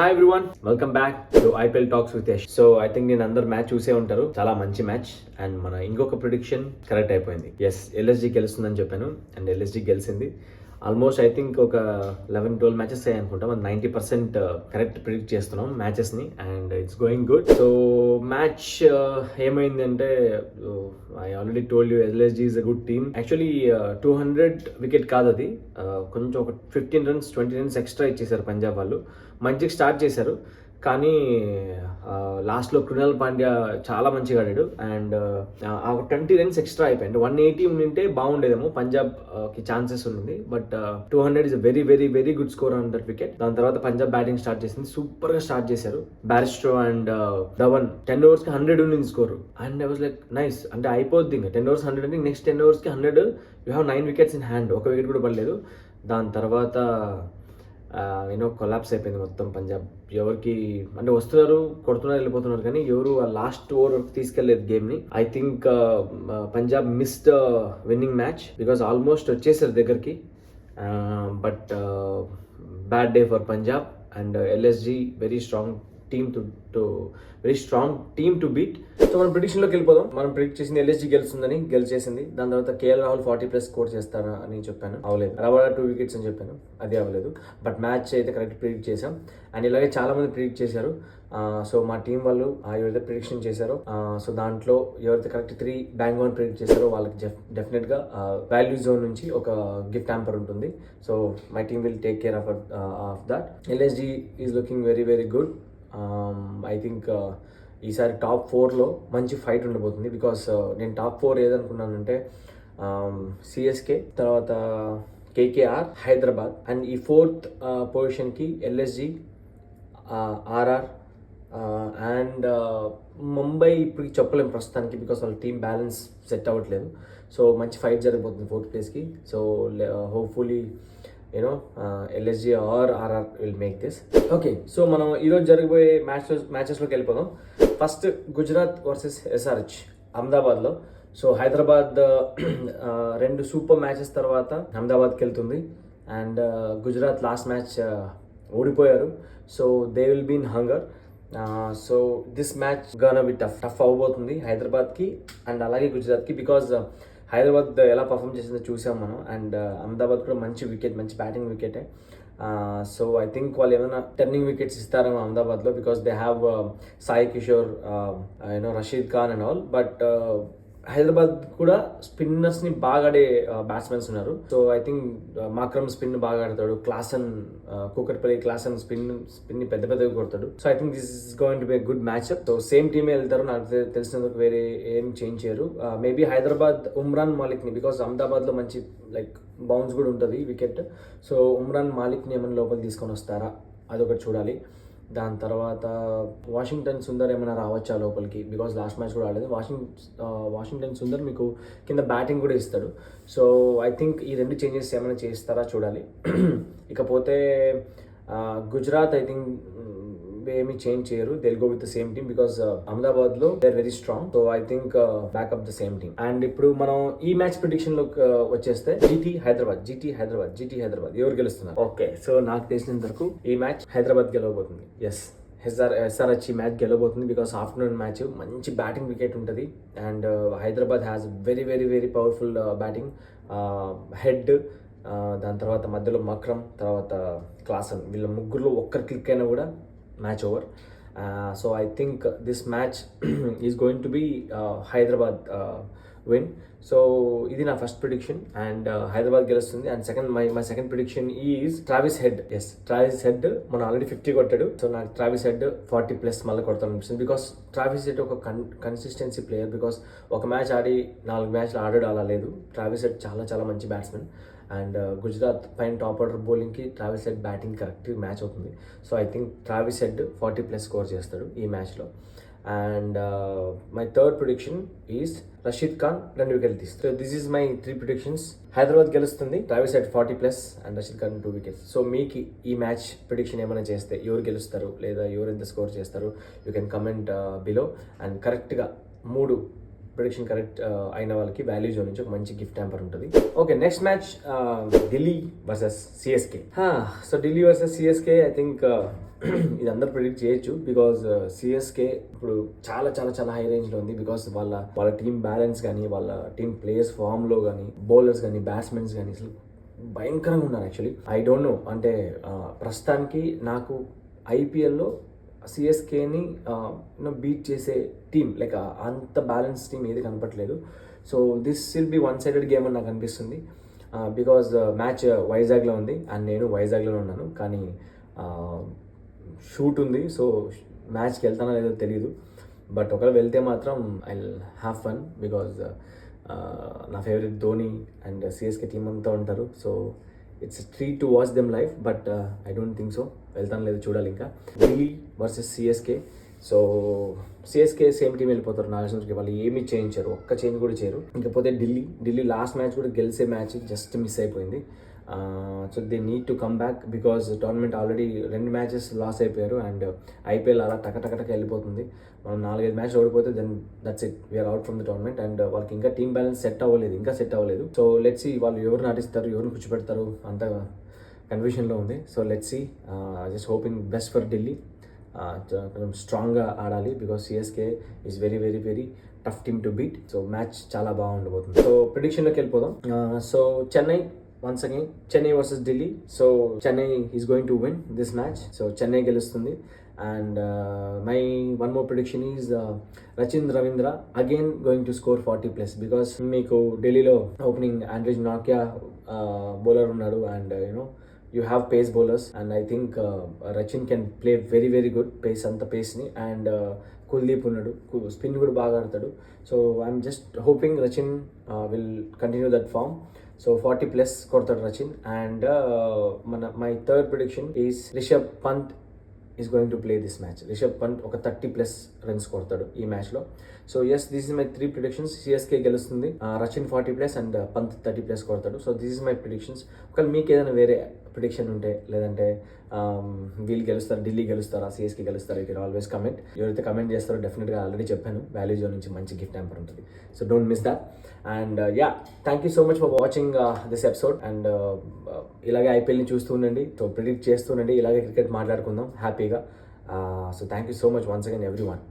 Hi everyone, welcome back to IPL talks with Yash. So I think నేను అందరు match చూసే ఉంటారు, చాలా మంచి మ్యాచ్. అండ్ మన ఇంకొక ప్రిడిక్షన్ కరెక్ట్ అయిపోయింది. ఎస్, ఎల్ఎస్జీ గెలుస్తుందని చెప్పాను అండ్ ఎల్ఎస్జీ గెలిచింది. ఆల్మోస్ట్ ఐ థింక్ ఒక 11-12 మ్యాచెస్ అయ్యాయి అనుకుంటా. మనం 90% కరెక్ట్ ప్రిడిక్ట్ చేస్తున్నాం మ్యాచెస్ని and it's going good. So match ఏమైంది అంటే, I already told you LSG is a good team. Actually 200 wicket కాదు అది, కొంచెం ఒక 15 runs 20 runs ఎక్స్ట్రా ఇచ్చేసారు పంజాబ్ వాళ్ళు. మంచిగా స్టార్ట్ చేశారు కానీ లాస్ట్లో కృణాల్ పాండ్యా చాలా మంచిగా ఆడాడు అండ్ ఒక 20 runs ఎక్స్ట్రా అయిపోయింది. 180 ఉంటే బాగుండేదేమో, పంజాబ్కి ఛాన్సెస్ ఉంది. But 200 is very very very good score on that wicket. దాని తర్వాత పంజాబ్ బ్యాటింగ్ స్టార్ట్ చేసింది, సూపర్గా స్టార్ట్ చేశారు. బ్యారిస్టో అండ్ ధవన్ 10 overs కి 100 ఉంది score and I was like nice, అంటే అయిపోద్ది ఇంకా 10 overs 100 అంటే నెక్స్ట్ 10 overs కి 100. You have 9 wickets in hand, ఒక వికెట్ కూడా పడలేదు. దాని తర్వాత కొలాప్స్ అయిపోయింది మొత్తం పంజాబ్. ఎవరికి అంటే వస్తున్నారు, కొడుతున్నారు, వెళ్ళిపోతున్నారు కానీ ఎవరు ఆ లాస్ట్ ఓవర్ వరకు తీసుకెళ్లేదు గేమ్ని. I think Punjab missed winnowing match because almost వచ్చేసారు దగ్గరికి. But bad day for Punjab and LSG very strong team to beat. So మనం ప్రిడిక్షన్లోకి వెళ్ళిపోదాం. మనం ప్రిడిక్ట్ చేసింది ఎల్ఎస్జీ గెలుస్తుందని, గెలిచేసింది. దాని తర్వాత కేఎల్ రాహుల్ 40+ స్కోర్ చేస్తారా అని చెప్పాను, అవలేదు. రవాడా 2 wickets అని చెప్పాను, అది అవ్వలేదు. బట్ మ్యాచ్ అయితే కరెక్ట్ ప్రిడిక్ట్ చేసాం అండ్ ఇలాగే చాలా మంది ప్రిడిక్ట్ చేశారు. సో మా టీం వాళ్ళు ఎవరైతే ప్రిడిక్షన్ చేశారో, సో దాంట్లో ఎవరైతే కరెక్ట్ 3 బ్యాంగ్ ఆన్ ప్రిడిక్ట్ చేశారో వాళ్ళకి డెఫినెట్గా వాల్యూ జోన్ నుంచి ఒక గిఫ్ట్ హ్యాంపర్ ఉంటుంది. So my team will take care of that. LSG is looking very very good. I think ఈసారి టాప్ 4లో మంచి ఫైట్ ఉండబోతుంది. బికాస్ నేను టాప్ 4 ఏదనుకున్నానంటే సిఎస్కే, తర్వాత కేకేఆర్, హైదరాబాద్ అండ్ ఈ 4th పొజిషన్కి ఎల్ఎస్జీ, ఆర్ఆర్ అండ్ ముంబై. ఇప్పుడు చెప్పలేము ప్రస్తుతానికి బికాస్ వాళ్ళ టీమ్ బ్యాలెన్స్ సెట్ అవ్వట్లేదు. సో మంచి ఫైట్ జరగబోతుంది 4th ప్లేస్కి. So hopefully LSG or RR will make this. Okay, so మనం ఈరోజు జరగబోయే మ్యాచెస్లోకి వెళ్ళిపోదాం. ఫస్ట్ గుజరాత్ వర్సెస్ ఎస్ఆర్హెచ్ అహ్మదాబాద్లో. సో హైదరాబాద్ 2 సూపర్ మ్యాచెస్ తర్వాత అహ్మదాబాద్కి వెళ్తుంది అండ్ గుజరాత్ లాస్ట్ మ్యాచ్ ఓడిపోయారు. So they will be in hunger. So this match gonna be tough అవ్వబోతుంది హైదరాబాద్కి అండ్ అలాగే గుజరాత్కి. బికాజ్ హైదరాబాద్ ఎలా పర్ఫామ్ చేసిందో చూసాం మనం అండ్ అహ్మదాబాద్ కూడా మంచి బ్యాటింగ్ వికెటే. సో ఐ థింక్ వాళ్ళు ఏమైనా టర్నింగ్ వికెట్స్ ఇస్తారేమో అహ్మదాబాద్లో because they have Sai Kishore, Rashid Khan and all. But Hyderabad కూడా స్పిన్నర్స్ని బాగా ఆడే బ్యాట్స్మెన్స్ ఉన్నారు. So I think Markram spin బాగా ఆడతాడు, కూకట్పల్లి క్లాసన్ స్పిన్ని పెద్దగా కొడతాడు. So I think this is going to be good matchup. So same టీమే వెళ్తారు, నాకు తెలిసినందుకు వేరే ఏం చేంజ్ చేయరు. మేబీ హైదరాబాద్ ఉమ్రాన్ మాలిక్ని, బికాస్ అహ్మదాబాద్లో మంచి బౌన్స్ కూడా ఉంటుంది వికెట్. సో ఉమ్రాన్ మాలిక్ని ఏమైనా లోపల తీసుకొని వస్తారా, అదొకటి చూడాలి. దాని తర్వాత వాషింగ్టన్ సుందర్ ఏమైనా రావచ్చా లోపలికి, బికాజ్ లాస్ట్ మ్యాచ్ కూడా ఆడలేదు. వాషింగ్టన్ సుందర్ మీకు కింద బ్యాటింగ్ కూడా ఇస్తాడు. సో ఐ థింక్ ఈ 2 చేంజెస్ ఏమైనా చేస్తారా చూడాలి. ఇకపోతే గుజరాత్ ఐ థింక్ ఏమి చేంజ్ చేయరు, they'll go with the same team because అహ్మదాబాద్లో they are very strong. So I think backup the same team. And ఇప్పుడు మనం ఈ మ్యాచ్ ప్రిడిక్షన్ లోకి వచ్చేస్తే జీటీ హైదరాబాద్ ఎవరు గెలుస్తున్నారు? ఓకే, సో నాకు తెలిసినంత వరకు ఈ మ్యాచ్ హైదరాబాద్ గెలవబోతుంది. ఎస్, ఎస్ఆర్హెచ్ ఈ మ్యాచ్ గెలవబోతుంది బికాస్ ఆఫ్టర్నూన్ మ్యాచ్ మంచి బ్యాటింగ్ వికెట్ ఉంటుంది and Hyderabad has very very very powerful batting head. దాని తర్వాత మధ్యలో మక్రమ్, తర్వాత క్లాసన్, వీళ్ళ ముగ్గురులో ఒక్కరు క్లిక్ అయినా కూడా match over. So I think this match is going to be Hyderabad win. So ఇది నా ఫస్ట్ ప్రిడిక్షన్ అండ్ హైదరాబాద్ గెలుస్తుంది. And my second prediction is Travis Head. Yes, Travis Head మనం ఆల్రెడీ 50 కొట్టాడు. సో నాకు ట్రావిస్ హెడ్ 40+ మళ్ళీ కొడతాను అనిపిస్తుంది బికాస్ ట్రావిస్ హెడ్ ఒక కన్సిస్టెన్సీ ప్లేయర్. బికాస్ ఒక మ్యాచ్ ఆడి 4 మ్యాచ్లు ఆడాడు అలా లేదు. ట్రావిస్ హెడ్ చాలా చాలా మంచి బ్యాట్స్మెన్ అండ్ గుజరాత్ పైన టాప్ ఆర్డర్ బౌలింగ్కి Travis Head batting correct match అవుతుంది. So I think Travis Head 40+ score చేస్తాడు ఈ మ్యాచ్లో. And my third prediction is Rashid Khan 2 wickets తీస్తాడు. So this is my 3 predictions. Hyderabad గెలుస్తుంది, Travis Head 40+ and Rashid Khan 2 wickets. So మీకు ఈ మ్యాచ్ ప్రిడిక్షన్ ఏమైనా చేస్తే ఎవరు గెలుస్తారు లేదా ఎవరు ఎంత స్కోర్ చేస్తారు, you can comment below. And కరెక్ట్గా 3 ప్రిడిక్షన్ కరెక్ట్ అయిన వాళ్ళకి వాల్యూ జోన్ నుంచి ఒక మంచి గిఫ్ట్ హ్యాంపర్ ఉంటుంది. Okay, next match Delhi versus CSK. So Delhi versus CSK I think ఇది అందరు ప్రిడిక్ట్ చేయొచ్చు, బికాజ్ సిఎస్కే ఇప్పుడు చాలా చాలా చాలా హై రేంజ్లో ఉంది. బికాస్ వాళ్ళ టీమ్ బ్యాలెన్స్ కానీ, వాళ్ళ టీమ్ ప్లేయర్స్ ఫామ్లో కానీ, బౌలర్స్ కానీ, బ్యాట్స్మెన్స్ కానీ అసలు భయంకరంగా ఉన్నారు. యాక్చువల్లీ ఐ డోంట్ నో, అంటే ప్రస్తుతానికి నాకు ఐపీఎల్లో సిఎస్కేని బీట్ చేసే టీం లైక్ అంత బ్యాలెన్స్ టీం ఏది కనపట్లేదు. So this will be one sided game అని నాకు అనిపిస్తుంది. బికాజ్ మ్యాచ్ వైజాగ్లో ఉంది అండ్ నేను వైజాగ్లోనే ఉన్నాను, కానీ షూట్ ఉంది. సో మ్యాచ్కి వెళ్తానో లేదో తెలియదు, బట్ ఒకవేళ వెళ్తే మాత్రం ఐ హ్యావ్ ఫన్, బికాజ్ నా favourite Dhoni and CSK team అంతా ఉంటారు. So it's treat to watch them life, but I don't think so. వెళ్తాను లేదు చూడాలి. ఇంకా Delhi versus CSK. So CSK same team వెళ్ళిపోతారు నాగేశ్వరకి, వాళ్ళు ఏమీ చేయించారు, ఒక్క చేంజ్ కూడా చేయరు. ఇంకపోతే ఢిల్లీ లాస్ట్ మ్యాచ్ కూడా గెలిచే మ్యాచ్ జస్ట్ మిస్ అయిపోయింది. So they need to come back, because tournament already 2 matches loss అయిపోయారు అండ్ ఐపీఎల్ అలా టకటక వెళ్ళిపోతుంది. మనం 4-5 మ్యాచ్ ఓడిపోతే then that's it, we're out from the tournament. And వాళ్ళకి ఇంకా టీమ్ బ్యాలెన్స్ సెట్ అవ్వలేదు. సో లెట్స్ సీ వాళ్ళు ఎవరు నాటిస్తారు, ఎవరిని కూర్చోబెడతారు, అంత కన్ఫ్యూషన్లో ఉంది. So let's see, just hoping best for Delhi. కొంచెం స్ట్రాంగ్గా ఆడాలి, because CSK is very very very tough team to beat. So match చాలా బాగా ఉండబోతుంది. సో ప్రిడిక్షన్లోకి వెళ్ళిపోదాం. So Chennai, once again Chennai versus Delhi. So Chennai is going to win this match. So Chennai gelustundi. And my one more prediction is Rachin Ravindra again going to score 40 plus, because meeku Delhi lo opening Andrej Nokia bowler unnadu, and you have pace bowlers, and I think Rachin can play very very good pace, anta pace ni. And Kuldeep unnadu, spin kuda baga aadtadu. So I'm just hoping Rachin will continue that form. So 40 plus కొడతాడు Rachin. And my third prediction is Rishabh Pant is going to play this match. Rishabh Pant ఒక 30 plus runs కొడతాడు ఈ మ్యాచ్లో. So yes, this is my 3 predictions. CSK గెలుస్తుంది, Rachin 40 plus and Pant 30 plus కొడతాడు. So this is my predictions. ఒకవేళ మీకు ఏదైనా వేరే ప్రిడిక్షన్ ఉంటే, లేదంటే వీళ్ళు గెలుస్తారు, ఢిల్లీ గెలుస్తారా, సిఎస్కే గెలుస్తారా, యూ కెన్ ఆల్వేస్ కమెంట్. ఎవరైతే కమెంట్ చేస్తారో డెఫినెట్గా ఆల్రెడీ చెప్పాను, వాల్యూ జోన్ నుంచి మంచి గిఫ్ట్ హ్యాంపర్ ఉంటుంది. So don't miss that. And thank you so much for watching this episode. And ఇలాగే ఐపీఎల్ని చూస్తూ ఉండండి, సో ప్రిడిక్ట్ చేస్తూ ఉండండి, ఇలాగే క్రికెట్ మాట్లాడుకుందాం హ్యాపీగా. So thank you so much once again every one.